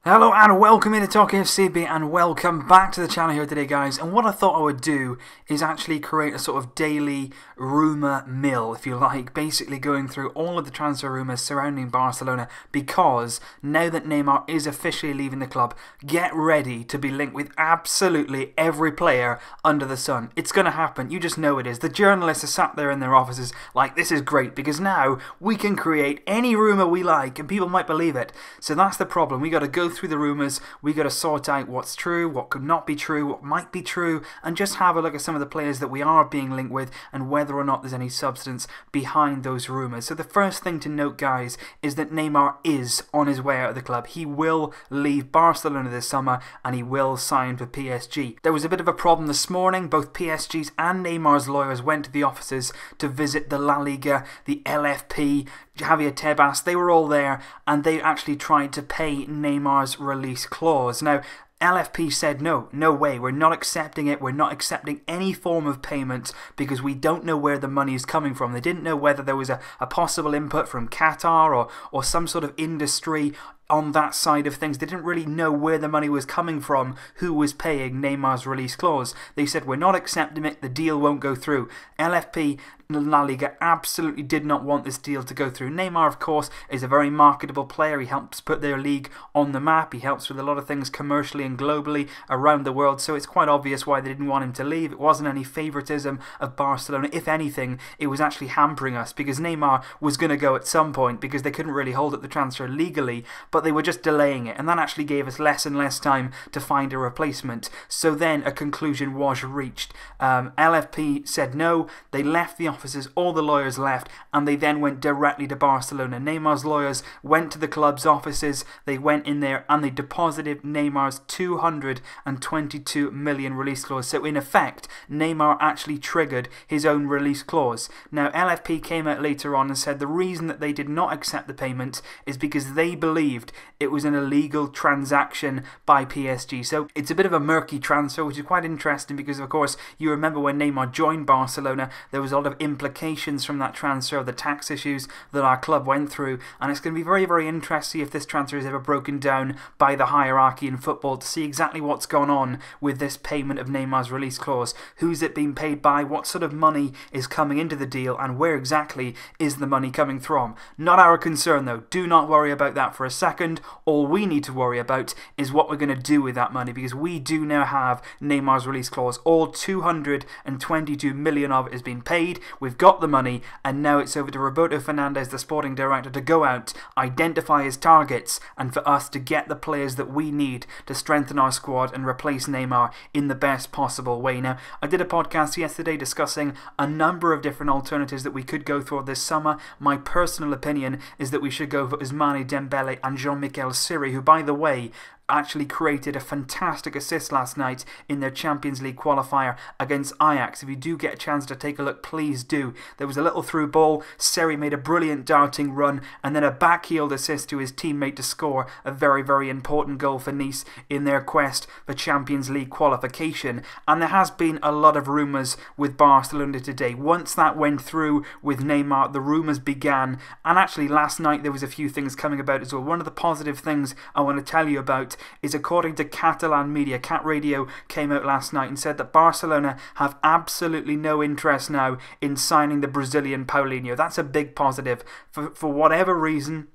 Hello and welcome into Talk FCB and welcome back to the channel here today, guys. And what I thought I would do is actually create a sort of daily rumour mill, if you like, basically going through all of the transfer rumours surrounding Barcelona, because now that Neymar is officially leaving the club, get ready to be linked with absolutely every player under the sun. It's going to happen, you just know it is. The journalists are sat there in their offices like, this is great, because now we can create any rumour we like and people might believe it. So that's the problem. We got to go through the rumours, we got to sort out what's true, what could not be true, what might be true, and just have a look at some of the players that we are being linked with and whether or not there's any substance behind those rumours. So the first thing to note, guys, is that Neymar is on his way out of the club. He will leave Barcelona this summer and he will sign for PSG. There was a bit of a problem this morning. Both PSG's and Neymar's lawyers went to the offices to visit the La Liga, the LFP, Javier Tebas. They were all there and they actually tried to pay Neymar's release clause. Now, LFP said no way, we're not accepting it, we're not accepting any form of payment because we don't know where the money is coming from. They didn't know whether there was a possible input from Qatar or some sort of industry on that side of things. They didn't really know where the money was coming from, who was paying Neymar's release clause. They said, we're not accepting it, the deal won't go through. LFP La Liga absolutely did not want this deal to go through. Neymar, of course, is a very marketable player. He helps put their league on the map. He helps with a lot of things commercially and globally around the world, so it's quite obvious why they didn't want him to leave. It wasn't any favoritism of Barcelona. If anything, it was actually hampering us because Neymar was going to go at some point because they couldn't really hold up the transfer legally, but they were just delaying it, and that actually gave us less and less time to find a replacement. So then a conclusion was reached. LFP said no, they left the offices, all the lawyers left, and they then went directly to Barcelona. Neymar's lawyers went to the club's offices, they went in there and they deposited Neymar's 222 million release clause. So in effect, Neymar actually triggered his own release clause. Now LFP came out later on and said the reason that they did not accept the payment is because they believed it was an illegal transaction by PSG. So it's a bit of a murky transfer, which is quite interesting because, of course, you remember when Neymar joined Barcelona, there was a lot of implications from that transfer, the tax issues that our club went through, and it's going to be very, very interesting if this transfer is ever broken down by the hierarchy in football to see exactly what's gone on with this payment of Neymar's release clause. Who's it being paid by? What sort of money is coming into the deal? And where exactly is the money coming from? Not our concern, though. Do not worry about that for a second. All we need to worry about is what we're going to do with that money, because we do now have Neymar's release clause. All 222 million of it has been paid. We've got the money, and now it's over to Roberto Fernandez, the sporting director, to go out, identify his targets, and for us to get the players that we need to strengthen our squad and replace Neymar in the best possible way. Now, I did a podcast yesterday discussing a number of different alternatives that we could go for this summer. My personal opinion is that we should go for Ousmane Dembélé and Jean-Michel Siri, who, by the way, actually created a fantastic assist last night in their Champions League qualifier against Ajax. If you do get a chance to take a look, please do. There was a little through ball, Seri made a brilliant darting run, and then a backheeled assist to his teammate to score a very, very important goal for Nice in their quest for Champions League qualification. And there has been a lot of rumours with Barcelona today. Once that went through with Neymar, the rumours began, and actually last night there was a few things coming about as well. One of the positive things I want to tell you about is, according to Catalan media, Cat Radio came out last night and said that Barcelona have absolutely no interest now in signing the Brazilian Paulinho. That's a big positive. For whatever reason,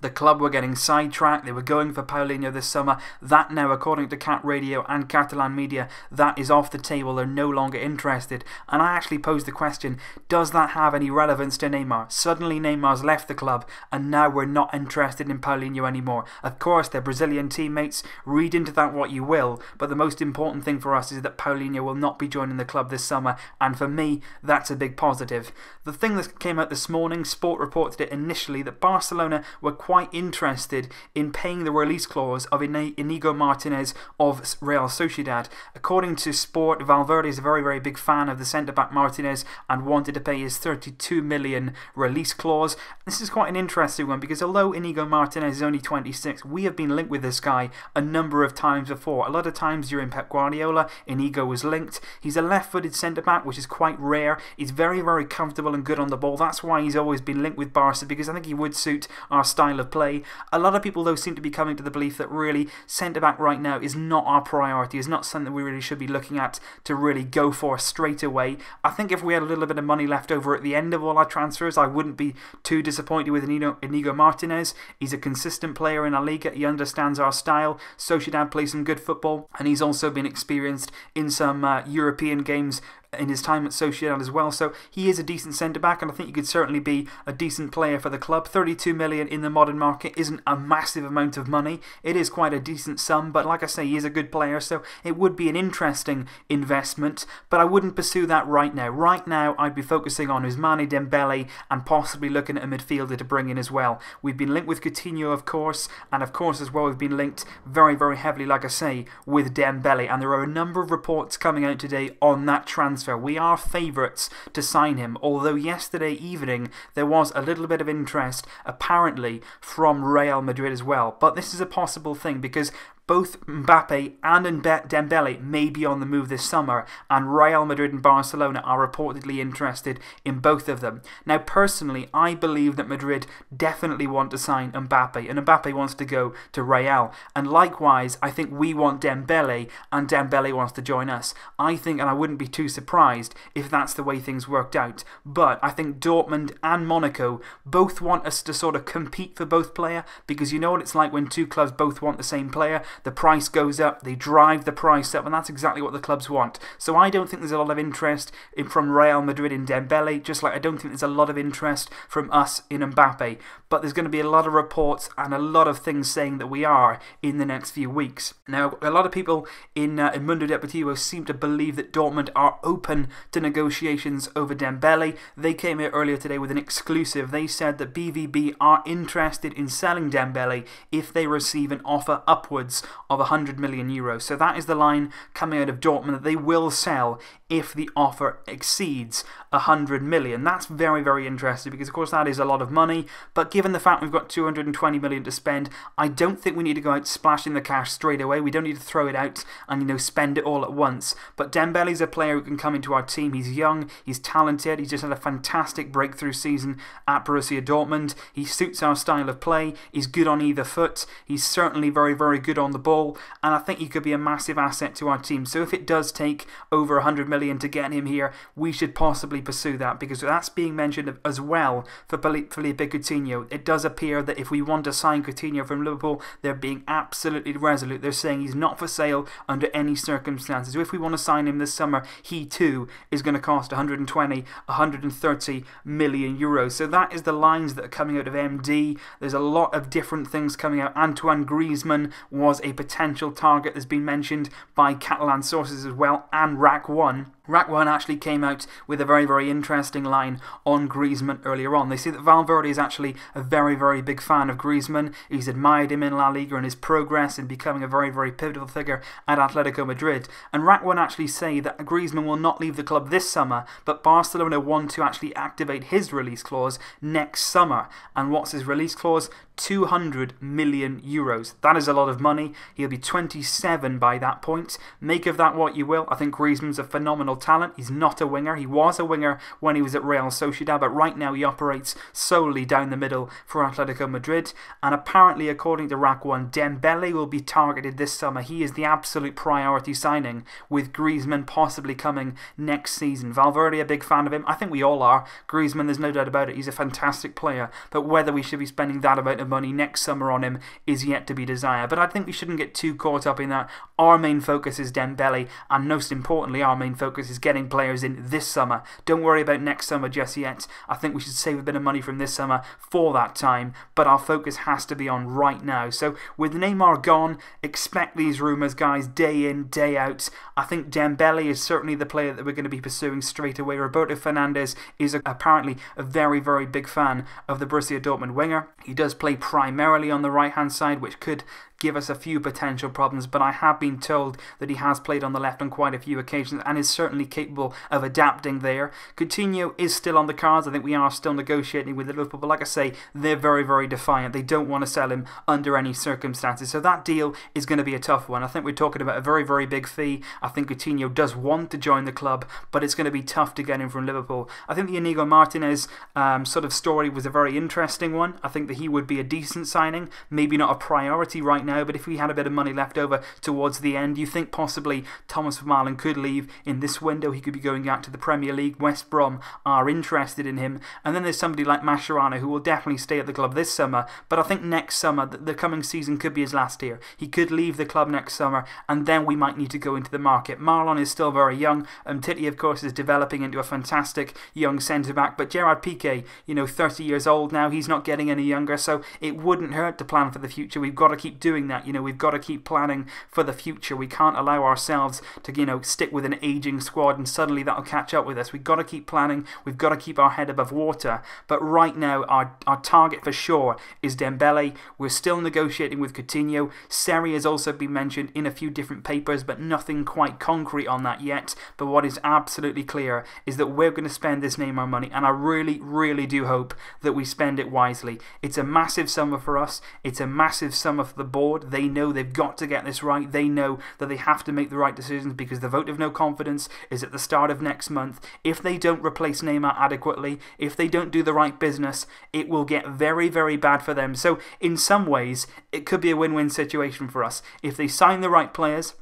the club were getting sidetracked. They were going for Paulinho this summer. That now, according to Cat Radio and Catalan media, that is off the table. They're no longer interested. And I actually posed the question, does that have any relevance to Neymar? Suddenly Neymar's left the club and now we're not interested in Paulinho anymore. Of course, they're Brazilian teammates. Read into that what you will. But the most important thing for us is that Paulinho will not be joining the club this summer. And for me, that's a big positive. The thing that came out this morning, Sport reported it initially, that Barcelona were quite interested in paying the release clause of Inigo Martinez of Real Sociedad. According to Sport, Valverde is a very, very big fan of the centre-back Martinez and wanted to pay his 32 million release clause. This is quite an interesting one because although Inigo Martinez is only 26, we have been linked with this guy a number of times before. A lot of times during Pep Guardiola, Inigo was linked. He's a left-footed centre-back, which is quite rare. He's very, very comfortable and good on the ball. That's why he's always been linked with Barca, because I think he would suit our style style of play. A lot of people, though, seem to be coming to the belief that really centre-back right now is not our priority, is not something we really should be looking at to really go for straight away. I think if we had a little bit of money left over at the end of all our transfers, I wouldn't be too disappointed with Inigo Martinez. He's a consistent player in La Liga, he understands our style, Sociedad plays some good football, and he's also been experienced in some European games in his time at Sociedad as well, so he is a decent centre-back, and I think he could certainly be a decent player for the club. 32 million in the modern market isn't a massive amount of money. It is quite a decent sum, but like I say, he is a good player, so it would be an interesting investment, but I wouldn't pursue that right now. Right now, I'd be focusing on Ousmane Dembélé and possibly looking at a midfielder to bring in as well. We've been linked with Coutinho, of course, and of course as well we've been linked very, very heavily, like I say, with Dembele, and there are a number of reports coming out today on that transfer. We are favourites to sign him, although yesterday evening there was a little bit of interest apparently from Real Madrid as well. But this is a possible thing because both Mbappe and Dembele may be on the move this summer, and Real Madrid and Barcelona are reportedly interested in both of them. Now, personally, I believe that Madrid definitely want to sign Mbappe, and Mbappe wants to go to Real. And likewise, I think we want Dembele, and Dembele wants to join us. I think, and I wouldn't be too surprised if that's the way things worked out, but I think Dortmund and Monaco both want us to sort of compete for both player, because you know what it's like when two clubs both want the same player. The price goes up, they drive the price up, and that's exactly what the clubs want. So I don't think there's a lot of interest from Real Madrid in Dembele, just like I don't think there's a lot of interest from us in Mbappe. But there's going to be a lot of reports and a lot of things saying that we are in the next few weeks. Now, a lot of people in Mundo Deportivo seem to believe that Dortmund are open to negotiations over Dembele. They came out earlier today with an exclusive. They said that BVB are interested in selling Dembele if they receive an offer upwards of 100 million euros. So that is the line coming out of Dortmund, that they will sell if the offer exceeds 100 million. That's very, very interesting because of course that is a lot of money, but given the fact we've got 220 million to spend, I don't think we need to go out splashing the cash straight away. We don't need to throw it out and, you know, spend it all at once. But Dembele's a player who can come into our team. He's young, he's talented, he's just had a fantastic breakthrough season at Borussia Dortmund. He suits our style of play, he's good on either foot, he's certainly very, very good on the ball, and I think he could be a massive asset to our team. So if it does take over 100 million to get him here, we should possibly pursue that, because that's being mentioned as well for Philippe Coutinho. It does appear that if we want to sign Coutinho from Liverpool, they're being absolutely resolute. They're saying he's not for sale under any circumstances. So if we want to sign him this summer, he too is going to cost 120, 130 million euros. So that is the lines that are coming out of MD. There's a lot of different things coming out. Antoine Griezmann was a potential target that's been mentioned by Catalan sources as well, and Rack 1. Rack 1 actually came out with a very, very interesting line on Griezmann earlier on. They say that Valverde is actually a very, very big fan of Griezmann. He's admired him in La Liga and his progress in becoming a very, very pivotal figure at Atletico Madrid. And Rack 1 actually say that Griezmann will not leave the club this summer, but Barcelona want to actually activate his release clause next summer. And what's his release clause? 200 million euros. That is a lot of money. He'll be 27 by that point. Make of that what you will. I think Griezmann's a phenomenal talent. He's not a winger. He was a winger when he was at Real Sociedad, but right now he operates solely down the middle for Atletico Madrid. And apparently, according to Rack 1, Dembele will be targeted this summer. He is the absolute priority signing, with Griezmann possibly coming next season. Valverde, a big fan of him. I think we all are. Griezmann, there's no doubt about it. He's a fantastic player, but whether we should be spending that amount of money next summer on him is yet to be desired. But I think we shouldn't get too caught up in that. Our main focus is Dembele, and most importantly, our main focus is getting players in this summer. Don't worry about next summer just yet. I think we should save a bit of money from this summer for that time, but our focus has to be on right now. So with Neymar gone, expect these rumours, guys, day in, day out. I think Dembele is certainly the player that we're going to be pursuing straight away. Roberto Fernandes is apparently a very, very big fan of the Borussia Dortmund winger. He does play primarily on the right hand side, which could give us a few potential problems, but I have been told that he has played on the left on quite a few occasions and is certainly capable of adapting there. Coutinho is still on the cards. I think we are still negotiating with Liverpool, but like I say, they're very, very defiant. They don't want to sell him under any circumstances. So that deal is going to be a tough one. I think we're talking about a very, very big fee. I think Coutinho does want to join the club, but it's going to be tough to get him from Liverpool. I think the Inigo Martinez sort of story was a very interesting one. I think that he would be a decent signing, maybe not a priority right now, but if we had a bit of money left over towards the end, you think possibly Thomas Vermaelen could leave in this window. He could be going out to the Premier League. West Brom are interested in him. And then there's somebody like Mascherano who will definitely stay at the club this summer, but I think next summer, the coming season could be his last year. He could leave the club next summer, and then we might need to go into the market. Marlon is still very young. Titi, of course, is developing into a fantastic young centre-back, but Gerard Piqué, 30 years old now, he's not getting any younger, so it wouldn't hurt to plan for the future. We've got to keep doing that. We've got to keep planning for the future. We can't allow ourselves to, stick with an aging squad and suddenly that'll catch up with us. We've got to keep planning. We've got to keep our head above water. But right now, our target for sure is Dembele. We're still negotiating with Coutinho. Seri has also been mentioned in a few different papers, but nothing quite concrete on that yet. But what is absolutely clear is that we're going to spend this Neymar money, and I really, really do hope that we spend it wisely. It's a massive summer for us. It's a massive summer for the board. They know they've got to get this right. They know that they have to make the right decisions because the vote of no confidence is at the start of next month. If they don't replace Neymar adequately, if they don't do the right business, it will get very, very bad for them. So in some ways, it could be a win-win situation for us. If they sign the right players,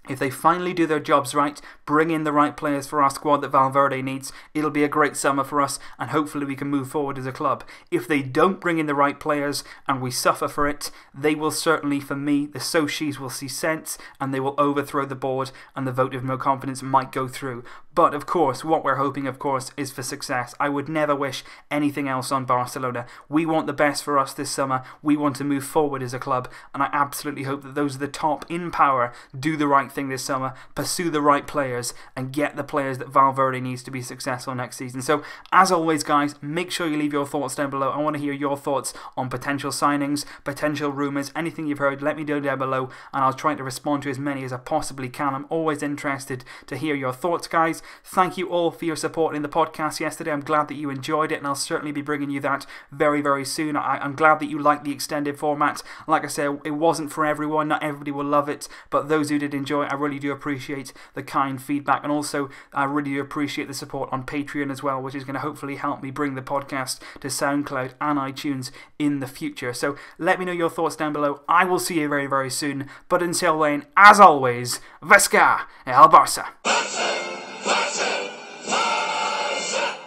if they finally do their jobs right, bring in the right players for our squad that Valverde needs, it'll be a great summer for us and hopefully we can move forward as a club. If they don't bring in the right players and we suffer for it, they will certainly, for me, the Sochis will see sense and they will overthrow the board and the vote of no confidence might go through. But of course, what we're hoping, of course, is for success. I would never wish anything else on Barcelona. We want the best for us this summer. We want to move forward as a club, and I absolutely hope that those at the top in power do the right thing this summer, pursue the right players, and get the players that Valverde needs to be successful next season. So, as always, guys, make sure you leave your thoughts down below. I want to hear your thoughts on potential signings, potential rumours, anything you've heard. Let me know down below, and I'll try to respond to as many as I possibly can. I'm always interested to hear your thoughts, guys. Thank you all for your support in the podcast yesterday. I'm glad that you enjoyed it, and I'll certainly be bringing you that very, very soon. I'm glad that you liked the extended format. Like I said, it wasn't for everyone. Not everybody will love it, but those who did enjoy it, I really do appreciate the kind feedback, and also I really do appreciate the support on Patreon as well, which is going to hopefully help me bring the podcast to SoundCloud and iTunes in the future. So let me know your thoughts down below. I will see you very, very soon. But until then, as always, Vesca el Barça.